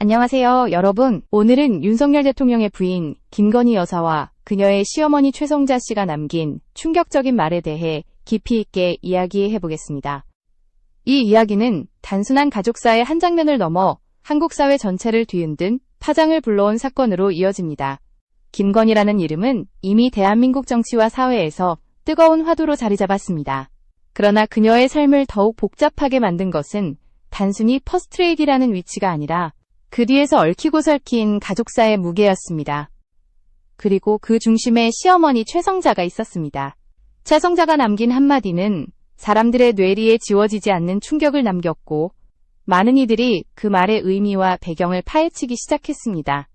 안녕하세요, 여러분. 오늘은 윤석열 대통령의 부인 김건희 여사와 그녀의 시어머니 최성자 씨가 남긴 충격적인 말에 대해 깊이 있게 이야기해 보겠습니다. 이 이야기는 단순한 가족사의 한 장면을 넘어 한국 사회 전체를 뒤흔든 파장을 불러온 사건으로 이어집니다. 김건희라는 이름은 이미 대한민국 정치와 사회에서 뜨거운 화두로 자리 잡았습니다. 그러나 그녀의 삶을 더욱 복잡하게 만든 것은 단순히 퍼스트레이디라는 위치가 아니라 그 뒤에서 얽히고 설킨 가족사의 무게였습니다. 그리고 그 중심에 시어머니 최성자가 있었습니다. 최성자가 남긴 한마디는 사람들의 뇌리에 지워지지 않는 충격을 남겼고, 많은 이들이 그 말의 의미와 배경을 파헤치기 시작했습니다.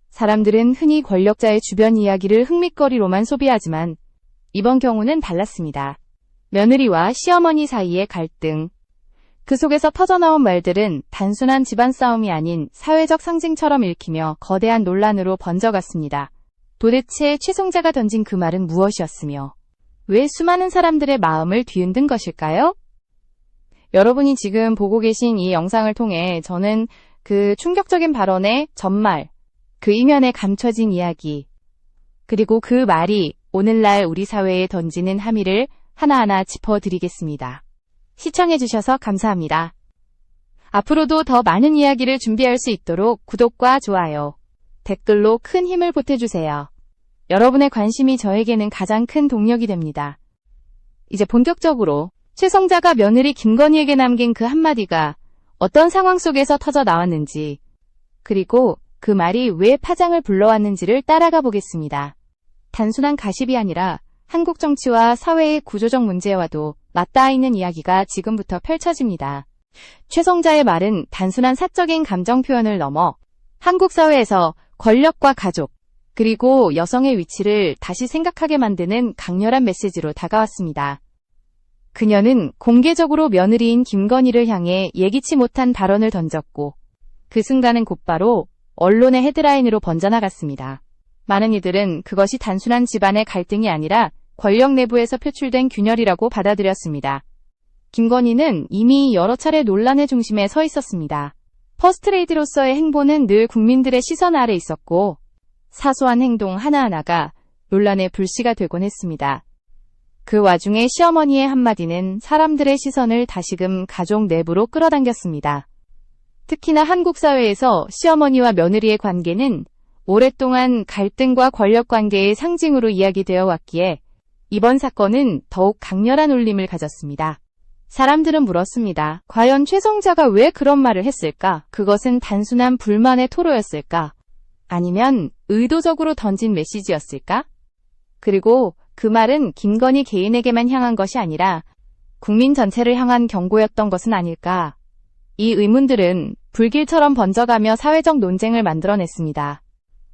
사람들은 흔히 권력자의 주변 이야기를 흥미거리로만 소비하지만 이번 경우는 달랐습니다. 며느리와 시어머니 사이의 갈등, 그 속에서 퍼져나온 말들은 단순한 집안 싸움이 아닌 사회적 상징처럼 읽히며 거대한 논란으로 번져갔습니다. 도대체 최성자가 던진 그 말은 무엇이었으며 왜 수많은 사람들의 마음을 뒤흔든 것일까요? 여러분이 지금 보고 계신 이 영상을 통해 저는 그 충격적인 발언의 전말, 그 이면에 감춰진 이야기, 그리고 그 말이 오늘날 우리 사회에 던지는 함의를 하나하나 짚어드리겠습니다. 시청해주셔서 감사합니다. 앞으로도 더 많은 이야기를 준비할 수 있도록 구독과 좋아요, 댓글로 큰 힘을 보태주세요. 여러분의 관심이 저에게는 가장 큰 동력이 됩니다. 이제 본격적으로 최성자가 며느리 김건희에게 남긴 그 한마디가 어떤 상황 속에서 터져 나왔는지, 그리고 그 말이 왜 파장을 불러왔는지를 따라가 보겠습니다. 단순한 가십이 아니라 한국 정치와 사회의 구조적 문제와도 맞닿아 있는 이야기가 지금부터 펼쳐집니다. 최성자의 말은 단순한 사적인 감정 표현을 넘어 한국 사회에서 권력과 가족, 그리고 여성의 위치를 다시 생각하게 만드는 강렬한 메시지로 다가왔습니다. 그녀는 공개적으로 며느리인 김건희를 향해 예기치 못한 발언을 던졌고, 그 순간은 곧바로 언론의 헤드라인으로 번져나갔습니다. 많은 이들은 그것이 단순한 집안의 갈등이 아니라 권력 내부에서 표출된 균열이라고 받아들였습니다. 김건희는 이미 여러 차례 논란의 중심에 서 있었습니다. 퍼스트레이디로서의 행보는 늘 국민들의 시선 아래 있었고, 사소한 행동 하나하나가 논란의 불씨가 되곤 했습니다. 그 와중에 시어머니의 한마디는 사람들의 시선을 다시금 가족 내부로 끌어당겼습니다. 특히나 한국 사회에서 시어머니와 며느리의 관계는 오랫동안 갈등과 권력 관계의 상징으로 이야기되어 왔기에 이번 사건은 더욱 강렬한 울림을 가졌습니다. 사람들은 물었습니다. 과연 최성자가 왜 그런 말을 했을까? 그것은 단순한 불만의 토로였을까? 아니면 의도적으로 던진 메시지였을까? 그리고 그 말은 김건희 개인에게만 향한 것이 아니라 국민 전체를 향한 경고였던 것은 아닐까? 이 의문들은 불길처럼 번져가며 사회적 논쟁을 만들어냈습니다.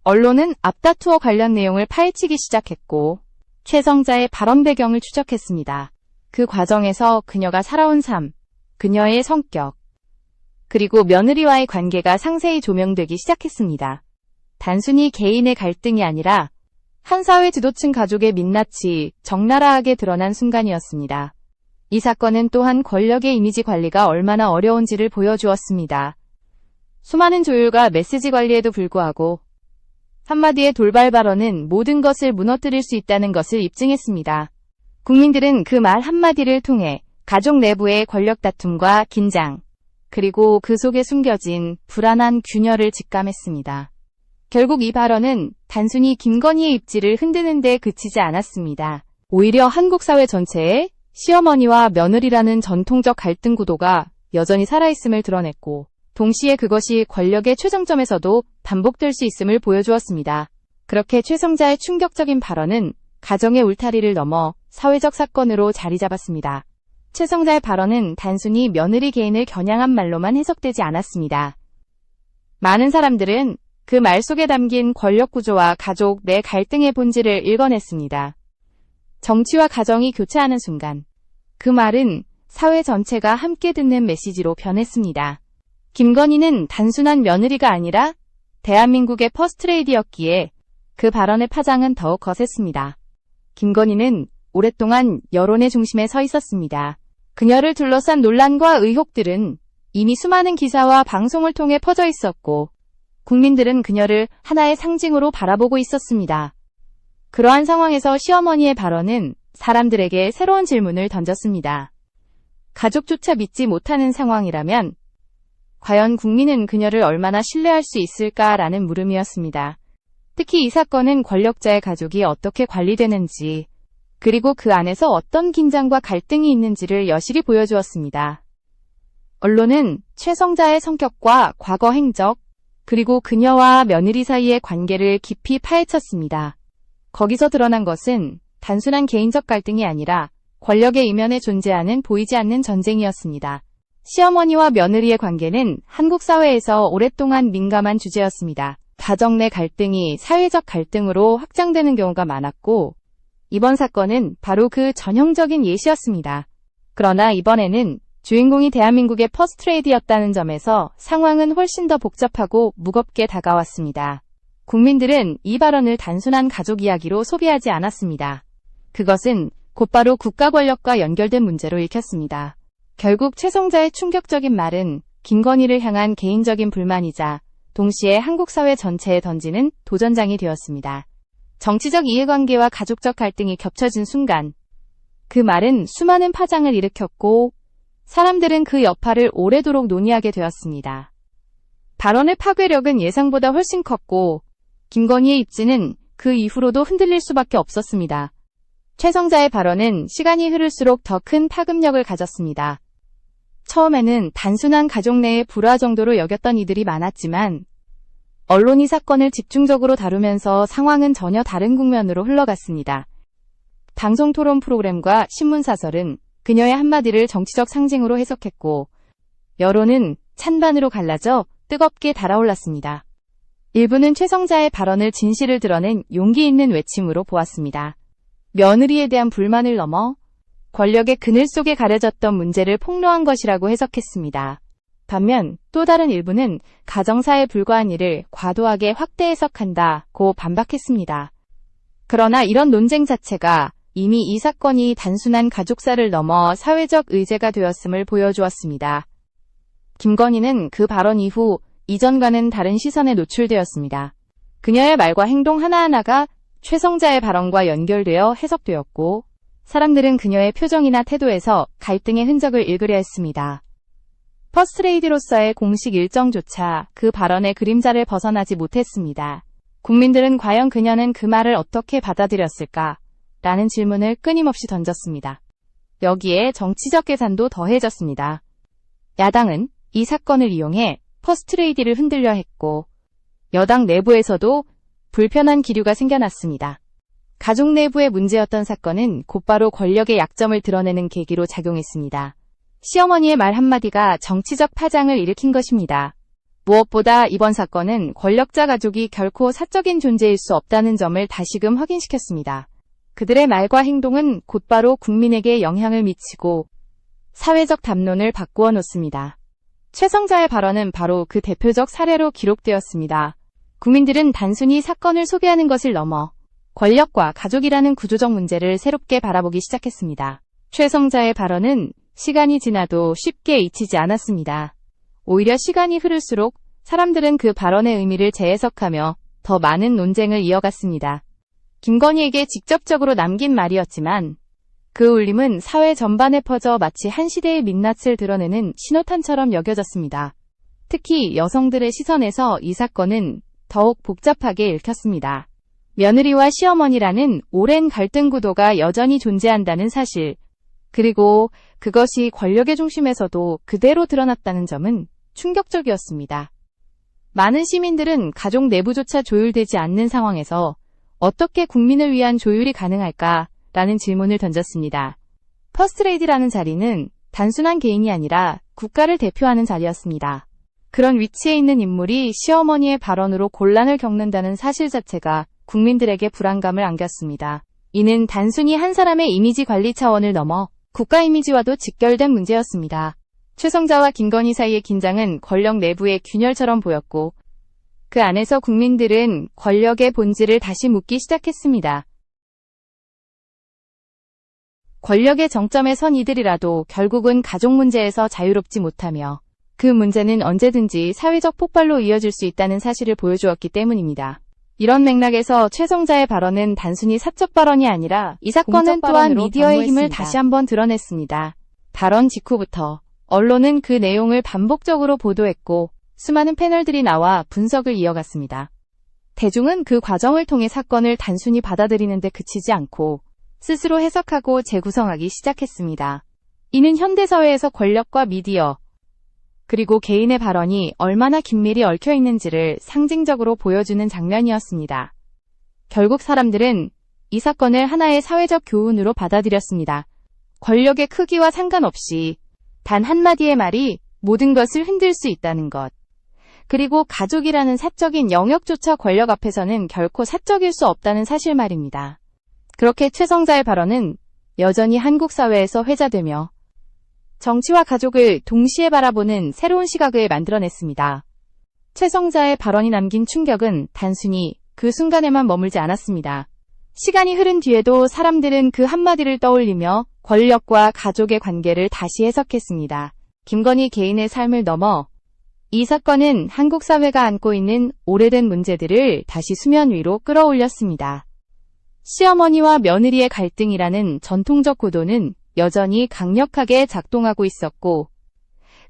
언론은 앞다투어 관련 내용을 파헤치기 시작했고, 최성자의 발언 배경을 추적했습니다. 그 과정에서 그녀가 살아온 삶, 그녀의 성격, 그리고 며느리와의 관계가 상세히 조명되기 시작했습니다. 단순히 개인의 갈등이 아니라 한 사회 지도층 가족의 민낯이 적나라하게 드러난 순간이었습니다. 이 사건은 또한 권력의 이미지 관리가 얼마나 어려운지를 보여주었습니다. 수많은 조율과 메시지 관리에도 불구하고 한마디의 돌발 발언은 모든 것을 무너뜨릴 수 있다는 것을 입증했습니다. 국민들은 그 말 한마디를 통해 가족 내부의 권력 다툼과 긴장, 그리고 그 속에 숨겨진 불안한 균열을 직감했습니다. 결국 이 발언은 단순히 김건희의 입지를 흔드는 데 그치지 않았습니다. 오히려 한국 사회 전체에 시어머니와 며느리라는 전통적 갈등 구도가 여전히 살아있음을 드러냈고, 동시에 그것이 권력의 최정점에서도 반복될 수 있음을 보여주었습니다. 그렇게 최성자의 충격적인 발언은 가정의 울타리를 넘어 사회적 사건으로 자리 잡았습니다. 최성자의 발언은 단순히 며느리 개인을 겨냥한 말로만 해석되지 않았습니다. 많은 사람들은 그 말 속에 담긴 권력 구조와 가족 내 갈등의 본질을 읽어냈습니다. 정치와 가정이 교차하는 순간, 그 말은 사회 전체가 함께 듣는 메시지로 변했습니다. 김건희는 단순한 며느리가 아니라 대한민국의 퍼스트레이디였기에 그 발언의 파장은 더욱 거셌습니다. 김건희는 오랫동안 여론의 중심에 서 있었습니다. 그녀를 둘러싼 논란과 의혹들은 이미 수많은 기사와 방송을 통해 퍼져 있었고, 국민들은 그녀를 하나의 상징으로 바라보고 있었습니다. 그러한 상황에서 시어머니의 발언은 사람들에게 새로운 질문을 던졌습니다. 가족조차 믿지 못하는 상황이라면 과연 국민은 그녀를 얼마나 신뢰할 수 있을까라는 물음이었습니다. 특히 이 사건은 권력자의 가족이 어떻게 관리되는지, 그리고 그 안에서 어떤 긴장과 갈등이 있는지를 여실히 보여주었습니다. 언론은 최성자의 성격과 과거 행적, 그리고 그녀와 며느리 사이의 관계를 깊이 파헤쳤습니다. 거기서 드러난 것은 단순한 개인적 갈등이 아니라 권력의 이면에 존재하는 보이지 않는 전쟁이었습니다. 시어머니와 며느리의 관계는 한국 사회에서 오랫동안 민감한 주제였습니다. 가정 내 갈등이 사회적 갈등으로 확장되는 경우가 많았고, 이번 사건은 바로 그 전형적인 예시였습니다. 그러나 이번에는 주인공이 대한민국의 퍼스트레이디였다는 점에서 상황은 훨씬 더 복잡하고 무겁게 다가왔습니다. 국민들은 이 발언을 단순한 가족 이야기로 소비하지 않았습니다. 그것은 곧바로 국가 권력과 연결된 문제로 읽혔습니다. 결국 최성자의 충격적인 말은 김건희를 향한 개인적인 불만이자 동시에 한국 사회 전체에 던지는 도전장이 되었습니다. 정치적 이해관계와 가족적 갈등이 겹쳐진 순간 그 말은 수많은 파장을 일으켰고 사람들은 그 여파를 오래도록 논의하게 되었습니다. 발언의 파괴력은 예상보다 훨씬 컸고 김건희의 입지는 그 이후로도 흔들릴 수밖에 없었습니다. 최성자의 발언은 시간이 흐를수록 더 큰 파급력을 가졌습니다. 처음에는 단순한 가족 내의 불화 정도로 여겼던 이들이 많았지만 언론이 사건을 집중적으로 다루면서 상황은 전혀 다른 국면으로 흘러갔습니다. 방송 토론 프로그램과 신문사설은 그녀의 한마디를 정치적 상징으로 해석했고 여론은 찬반으로 갈라져 뜨겁게 달아올랐습니다. 일부는 최성자의 발언을 진실을 드러낸 용기 있는 외침으로 보았습니다. 며느리에 대한 불만을 넘어 권력의 그늘 속에 가려졌던 문제를 폭로한 것이라고 해석했습니다. 반면 또 다른 일부는 가정사에 불과한 일을 과도하게 확대 해석한다고 반박했습니다. 그러나 이런 논쟁 자체가 이미 이 사건이 단순한 가족사를 넘어 사회적 의제가 되었음을 보여주었습니다. 김건희는 그 발언 이후 이전과는 다른 시선에 노출되었습니다. 그녀의 말과 행동 하나하나가 최성자의 발언과 연결되어 해석되었고 사람들은 그녀의 표정이나 태도에서 갈등의 흔적을 읽으려 했습니다. 퍼스트레이디로서의 공식 일정조차 그 발언의 그림자를 벗어나지 못했습니다. 국민들은 과연 그녀는 그 말을 어떻게 받아들였을까? 라는 질문을 끊임없이 던졌습니다. 여기에 정치적 계산도 더해졌습니다. 야당은 이 사건을 이용해 퍼스트레이디를 흔들려 했고 여당 내부에서도 불편한 기류가 생겨났습니다. 가족 내부의 문제였던 사건은 곧바로 권력의 약점을 드러내는 계기로 작용했습니다. 시어머니의 말 한마디가 정치적 파장을 일으킨 것입니다. 무엇보다 이번 사건은 권력자 가족이 결코 사적인 존재일 수 없다는 점을 다시금 확인시켰습니다. 그들의 말과 행동은 곧바로 국민에게 영향을 미치고 사회적 담론을 바꾸어 놓습니다. 최성자의 발언은 바로 그 대표적 사례로 기록되었습니다. 국민들은 단순히 사건을 소개하는 것을 넘어 권력과 가족이라는 구조적 문제를 새롭게 바라보기 시작했습니다. 최성자의 발언은 시간이 지나도 쉽게 잊히지 않았습니다. 오히려 시간이 흐를수록 사람들은 그 발언의 의미를 재해석하며 더 많은 논쟁을 이어갔습니다. 김건희에게 직접적으로 남긴 말이었지만 그 울림은 사회 전반에 퍼져 마치 한 시대의 민낯을 드러내는 신호탄처럼 여겨졌습니다. 특히 여성들의 시선에서 이 사건은 더욱 복잡하게 읽혔습니다. 며느리와 시어머니라는 오랜 갈등 구도가 여전히 존재한다는 사실, 그리고 그것이 권력의 중심에서도 그대로 드러났다는 점은 충격적이었습니다. 많은 시민들은 가족 내부조차 조율되지 않는 상황에서 어떻게 국민을 위한 조율이 가능할까라는 질문을 던졌습니다. 퍼스트레이디라는 자리는 단순한 개인이 아니라 국가를 대표하는 자리였습니다. 그런 위치에 있는 인물이 시어머니의 발언으로 곤란을 겪는다는 사실 자체가 국민들에게 불안감을 안겼습니다. 이는 단순히 한 사람의 이미지 관리 차원을 넘어 국가 이미지와도 직결된 문제였습니다. 최성자와 김건희 사이의 긴장은 권력 내부의 균열처럼 보였고 그 안에서 국민들은 권력의 본질을 다시 묻기 시작했습니다. 권력의 정점에 선 이들이라도 결국은 가족 문제에서 자유롭지 못하며 그 문제는 언제든지 사회적 폭발로 이어질 수 있다는 사실을 보여주었기 때문입니다. 이런 맥락에서 최성자의 발언은 단순히 사적 발언이 아니라 이 사건은 또한 미디어의 힘을 다시 한번 드러냈습니다. 발언 직후부터 언론은 그 내용을 반복적으로 보도했고 수많은 패널들이 나와 분석을 이어갔습니다. 대중은 그 과정을 통해 사건을 단순히 받아들이는 데 그치지 않고 스스로 해석하고 재구성하기 시작했습니다. 이는 현대사회에서 권력과 미디어, 그리고 개인의 발언이 얼마나 긴밀히 얽혀 있는지를 상징적으로 보여주는 장면이었습니다. 결국 사람들은 이 사건을 하나의 사회적 교훈으로 받아들였습니다. 권력의 크기와 상관없이 단 한마디의 말이 모든 것을 흔들 수 있다는 것. 그리고 가족이라는 사적인 영역조차 권력 앞에서는 결코 사적일 수 없다는 사실 말입니다. 그렇게 최성자의 발언은 여전히 한국 사회에서 회자되며 정치와 가족을 동시에 바라보는 새로운 시각을 만들어냈습니다. 최성자의 발언이 남긴 충격은 단순히 그 순간에만 머물지 않았습니다. 시간이 흐른 뒤에도 사람들은 그 한마디를 떠올리며 권력과 가족의 관계를 다시 해석했습니다. 김건희 개인의 삶을 넘어 이 사건은 한국 사회가 안고 있는 오래된 문제들을 다시 수면 위로 끌어올렸습니다. 시어머니와 며느리의 갈등이라는 전통적 구도는 여전히 강력하게 작동하고 있었고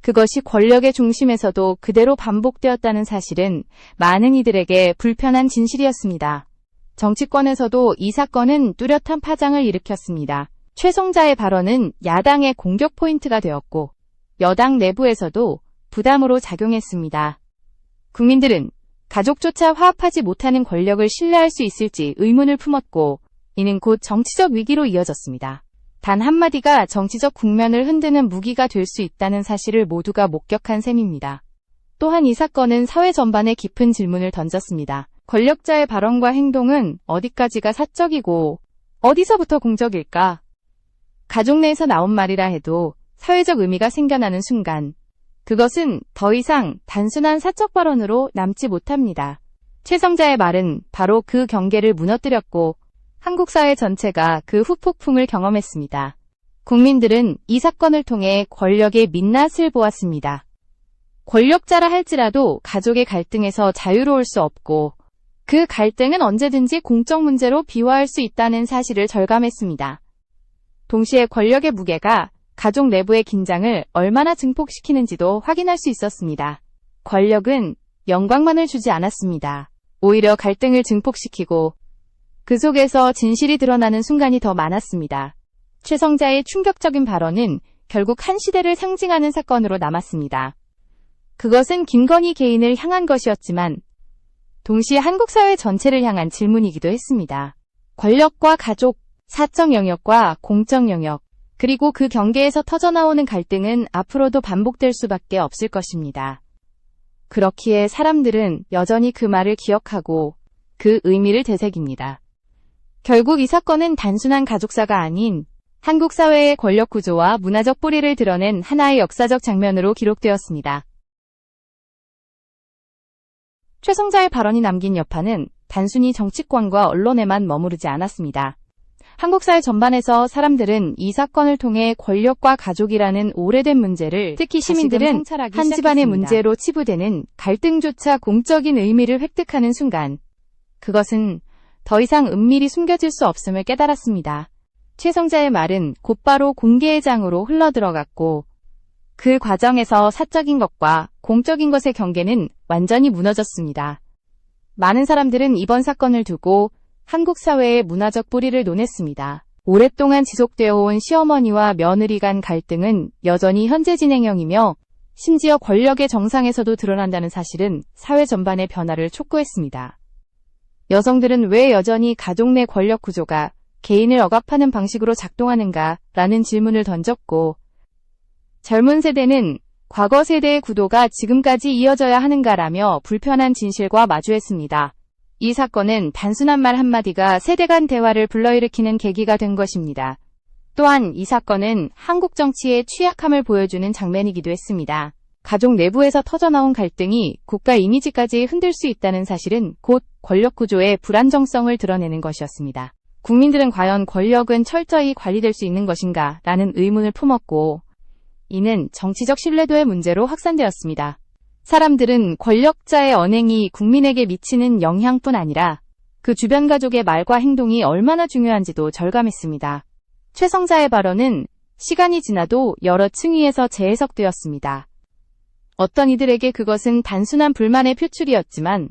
그것이 권력의 중심에서도 그대로 반복되었다는 사실은 많은 이들에게 불편한 진실이었습니다. 정치권에서도 이 사건은 뚜렷한 파장을 일으켰습니다. 최성자의 발언은 야당의 공격 포인트가 되었고 여당 내부에서도 부담으로 작용했습니다. 국민들은 가족조차 화합하지 못하는 권력을 신뢰할 수 있을지 의문을 품었고 이는 곧 정치적 위기로 이어졌습니다. 단 한마디가 정치적 국면을 흔드는 무기가 될 수 있다는 사실을 모두가 목격한 셈입니다. 또한 이 사건은 사회 전반에 깊은 질문을 던졌습니다. 권력자의 발언과 행동은 어디까지가 사적이고 어디서부터 공적일까? 가족 내에서 나온 말이라 해도 사회적 의미가 생겨나는 순간 그것은 더 이상 단순한 사적 발언으로 남지 못합니다. 최성자의 말은 바로 그 경계를 무너뜨렸고 한국 사회 전체가 그 후폭풍을 경험했습니다. 국민들은 이 사건을 통해 권력의 민낯을 보았습니다. 권력자라 할지라도 가족의 갈등에서 자유로울 수 없고 그 갈등은 언제든지 공적 문제로 비화할 수 있다는 사실을 절감했습니다. 동시에 권력의 무게가 가족 내부의 긴장을 얼마나 증폭시키는지도 확인할 수 있었습니다. 권력은 영광만을 주지 않았습니다. 오히려 갈등을 증폭시키고 그 속에서 진실이 드러나는 순간이 더 많았습니다. 최성자의 충격적인 발언은 결국 한 시대를 상징하는 사건으로 남았습니다. 그것은 김건희 개인을 향한 것이었지만 동시에 한국 사회 전체를 향한 질문이기도 했습니다. 권력과 가족, 사적 영역과 공적 영역, 그리고 그 경계에서 터져나오는 갈등은 앞으로도 반복될 수밖에 없을 것입니다. 그렇기에 사람들은 여전히 그 말을 기억하고 그 의미를 되새깁니다. 결국 이 사건은 단순한 가족사가 아닌 한국 사회의 권력 구조와 문화적 뿌리를 드러낸 하나의 역사적 장면으로 기록되었습니다. 최성자의 발언이 남긴 여파는 단순히 정치권과 언론에만 머무르지 않았습니다. 한국 사회 전반에서 사람들은 이 사건을 통해 권력과 가족이라는 오래된 문제를, 특히 시민들은 한 집안의 문제로 치부되는 갈등조차 공적인 의미를 획득하는 순간, 그것은 더 이상 은밀히 숨겨질 수 없음을 깨달았습니다. 최성자의 말은 곧바로 공개의 장으로 흘러들어갔고 그 과정에서 사적인 것과 공적인 것의 경계는 완전히 무너졌습니다. 많은 사람들은 이번 사건을 두고 한국 사회의 문화적 뿌리를 논했습니다. 오랫동안 지속되어 온 시어머니와 며느리 간 갈등은 여전히 현재 진행형이며 심지어 권력의 정상에서도 드러난다는 사실은 사회 전반의 변화를 촉구했습니다. 여성들은 왜 여전히 가족 내 권력 구조가 개인을 억압하는 방식으로 작동하는가라는 질문을 던졌고 젊은 세대는 과거 세대의 구도가 지금까지 이어져야 하는가라며 불편한 진실과 마주했습니다. 이 사건은 단순한 말 한마디가 세대 간 대화를 불러일으키는 계기가 된 것입니다. 또한 이 사건은 한국 정치의 취약함을 보여주는 장면이기도 했습니다. 가족 내부에서 터져나온 갈등이 국가 이미지까지 흔들 수 있다는 사실은 곧 권력 구조의 불안정성을 드러내는 것이었습니다. 국민들은 과연 권력은 철저히 관리될 수 있는 것인가 라는 의문을 품었고 이는 정치적 신뢰도의 문제로 확산되었습니다. 사람들은 권력자의 언행이 국민에게 미치는 영향뿐 아니라 그 주변 가족의 말과 행동이 얼마나 중요한지도 절감했습니다. 최성자의 발언은 시간이 지나도 여러 층위에서 재해석되었습니다. 어떤 이들에게 그것은 단순한 불만의 표출이었지만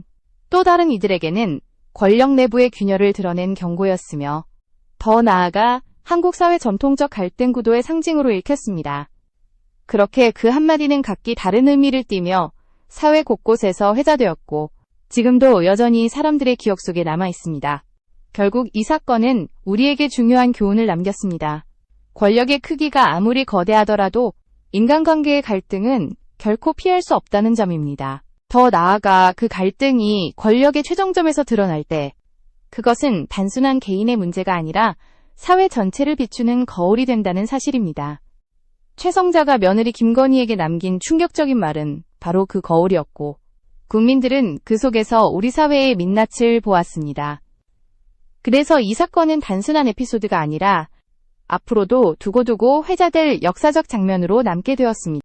또 다른 이들에게는 권력 내부의 균열을 드러낸 경고였으며 더 나아가 한국 사회 전통적 갈등 구도의 상징으로 읽혔습니다. 그렇게 그 한마디는 각기 다른 의미를 띠며 사회 곳곳에서 회자되었고 지금도 여전히 사람들의 기억 속에 남아 있습니다. 결국 이 사건은 우리에게 중요한 교훈을 남겼습니다. 권력의 크기가 아무리 거대하더라도 인간관계의 갈등은 결코 피할 수 없다는 점입니다. 더 나아가 그 갈등이 권력의 최정점에서 드러날 때 그것은 단순한 개인의 문제가 아니라 사회 전체를 비추는 거울이 된다는 사실입니다. 최성자가 며느리 김건희에게 남긴 충격적인 말은 바로 그 거울이었고 국민들은 그 속에서 우리 사회의 민낯을 보았습니다. 그래서 이 사건은 단순한 에피소드가 아니라 앞으로도 두고두고 회자될 역사적 장면으로 남게 되었습니다.